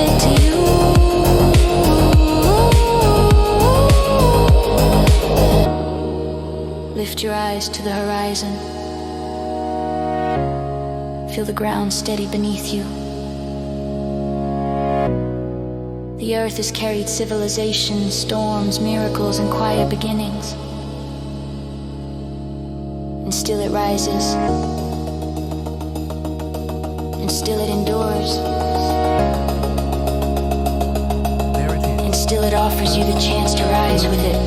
it to you. Lift your eyes to the horizon. Feel the ground steady beneath you. The earth has carried civilization, storms, miracles, and quiet beginnings. And still it rises. And still it endures. And still it offers you the chance to rise with it.